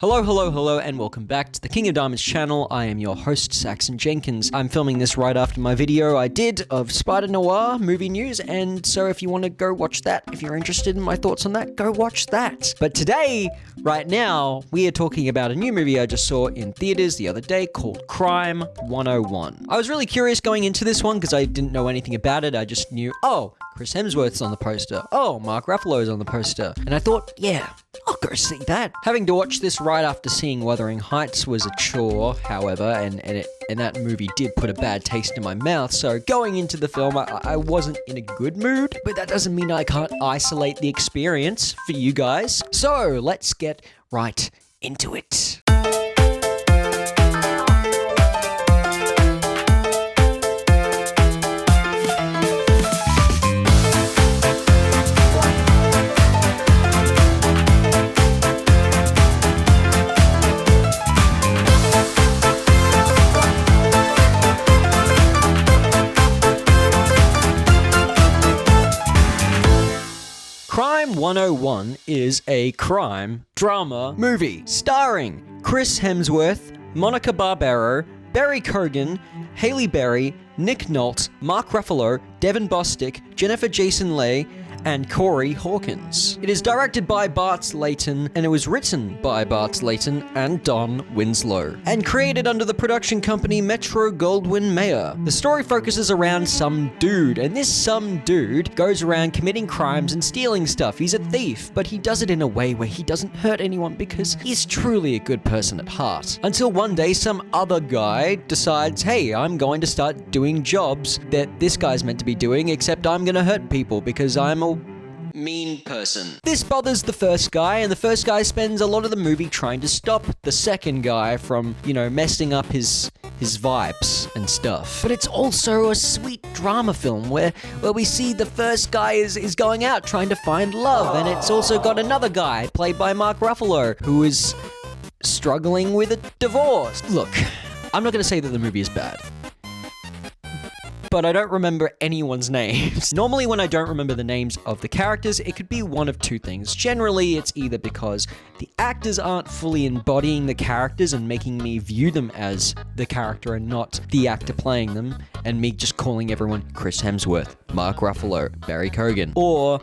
Hello, hello, hello, and welcome back to the King of Diamonds channel. I am your host, Saxon Jenkins. I'm filming this right after my video I did of Spider Noir movie news, and so if you want to go watch that, if you're interested in my thoughts on that, go watch that. But today, right now, we are talking about a new movie I just saw in theaters the other day called Crime 101. I was really curious going into this one because I didn't know anything about it. I just knew, oh, Chris Hemsworth's on the poster. Oh, Mark Ruffalo's on the poster. And I thought, yeah, I'll go see that. Having to watch this right after seeing Wuthering Heights was a chore, however, and that movie did put a bad taste in my mouth, so going into the film, I wasn't in a good mood, but that doesn't mean I can't isolate the experience for you guys. So, let's get right into it. Crime 101 is a crime drama movie starring Chris Hemsworth, Monica Barbaro, Barry Keoghan, Halle Berry, Nick Nolte, Mark Ruffalo, Devin Bostick, Jennifer Jason Leigh, and Corey Hawkins. It is directed by Bart Layton, and it was written by Bart Layton and Don Winslow, and created under the production company Metro-Goldwyn-Mayer. The story focuses around some dude, and this some dude goes around committing crimes and stealing stuff. He's a thief, but he does it in a way where he doesn't hurt anyone because he's truly a good person at heart. Until one day, some other guy decides, hey, I'm going to start doing jobs that this guy's meant to be doing, except I'm gonna hurt people because I'm a mean person. This bothers the first guy, and the first guy spends a lot of the movie trying to stop the second guy from, messing up his vibes and stuff. But it's also a sweet drama film where we see the first guy is going out trying to find love, and it's also got another guy, played by Mark Ruffalo, who is struggling with a divorce. Look, I'm not gonna say that the movie is bad, but I don't remember anyone's names. Normally when I don't remember the names of the characters, it could be one of two things. Generally, it's either because the actors aren't fully embodying the characters and making me view them as the character and not the actor playing them, and me just calling everyone Chris Hemsworth, Mark Ruffalo, Barry Keoghan. Or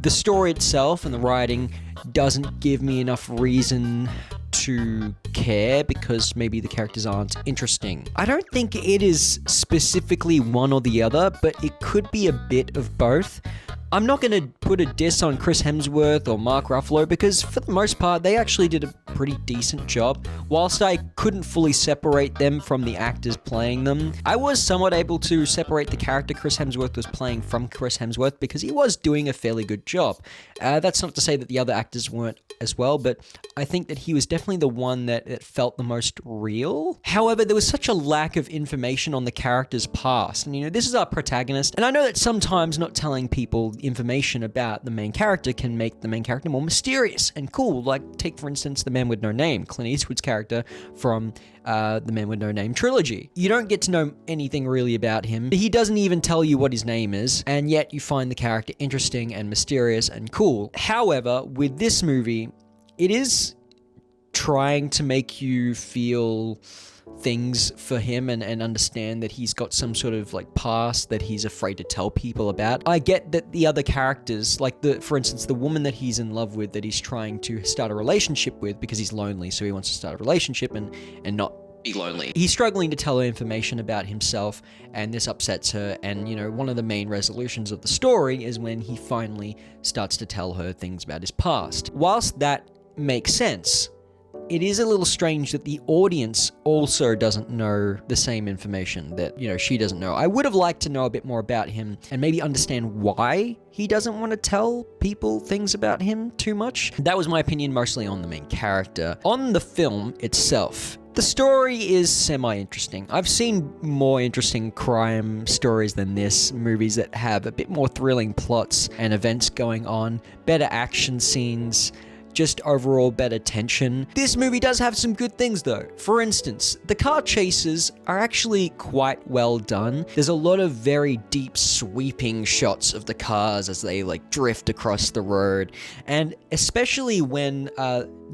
the story itself and the writing doesn't give me enough reason to care because maybe the characters aren't interesting. I don't think it is specifically one or the other, but it could be a bit of both. I'm not going to put a diss on Chris Hemsworth or Mark Ruffalo because for the most part they actually did a pretty decent job. Whilst I couldn't fully separate them from the actors playing them, I was somewhat able to separate the character Chris Hemsworth was playing from Chris Hemsworth because he was doing a fairly good job. That's not to say that the other actors weren't as well, but I think that he was definitely the one that felt the most real. However, there was such a lack of information on the character's past, and this is our protagonist, and I know that sometimes not telling people information about the main character can make the main character more mysterious and cool. Like, take for instance The Man with No Name, Clint Eastwood's character from the Man with No Name trilogy. You don't get to know anything really about him. He doesn't even tell you what his name is, and yet you find the character interesting and mysterious and cool. However, with this movie, it is trying to make you feel things for him and understand that he's got some sort of past that he's afraid to tell people about. I get that the other characters, for instance, the woman that he's in love with that he's trying to start a relationship with because he's lonely, so he wants to start a relationship and not be lonely. He's struggling to tell her information about himself, and this upsets her, and one of the main resolutions of the story is when he finally starts to tell her things about his past. Whilst that makes sense, it is a little strange that the audience also doesn't know the same information that, she doesn't know. I would have liked to know a bit more about him and maybe understand why he doesn't want to tell people things about him too much. That was my opinion mostly on the main character. On the film itself, the story is semi-interesting. I've seen more interesting crime stories than this, movies that have a bit more thrilling plots and events going on, better action scenes, just overall better tension. This movie does have some good things though. For instance, the car chases are actually quite well done. There's a lot of very deep sweeping shots of the cars as they drift across the road, and especially when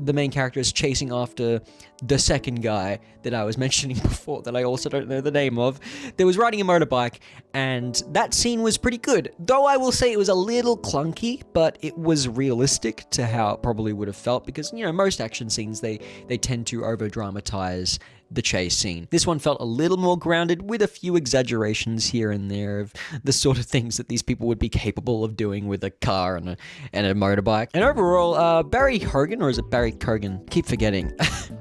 the main character is chasing after the second guy that I was mentioning before that I also don't know the name of, that was riding a motorbike, and that scene was pretty good. Though I will say it was a little clunky, but it was realistic to how it probably would have felt, because, you know, most action scenes, they tend to over-dramatize the chase scene. This one felt a little more grounded, with a few exaggerations here and there of the sort of things that these people would be capable of doing with a car and a motorbike. And overall, Barry Hogan, or is it Barry Kogan? Keep forgetting.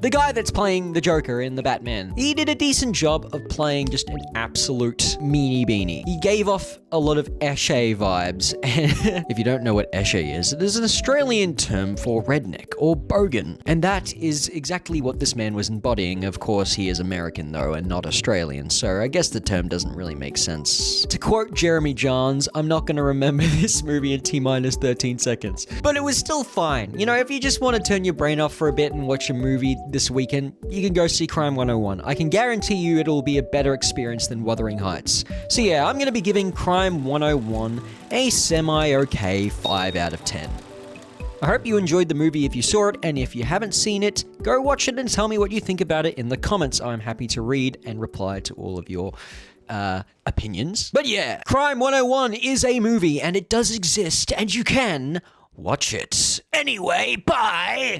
The guy that's playing the Joker in the Batman, he did a decent job of playing just an absolute meanie beanie. He gave off a lot of Eshe vibes. If you don't know what Eshe is, it is an Australian term for redneck or bogan. And that is exactly what this man was embodying. Of course, he is American though, and not Australian, so I guess the term doesn't really make sense. To quote Jeremy Johns, I'm not going to remember this movie in T-minus 13 seconds. But it was still fine. You know, if you just want to turn your brain off for a bit and watch a movie this weekend, you can go see Crime 101. I can guarantee you it'll be a better experience than Wuthering Heights. So yeah, I'm going to be giving Crime 101 a semi-okay 5 out of 10. I hope you enjoyed the movie if you saw it, and if you haven't seen it, go watch it and tell me what you think about it in the comments. I'm happy to read and reply to all of your opinions. But yeah, Crime 101 is a movie, and it does exist, and you can watch it. Anyway, bye!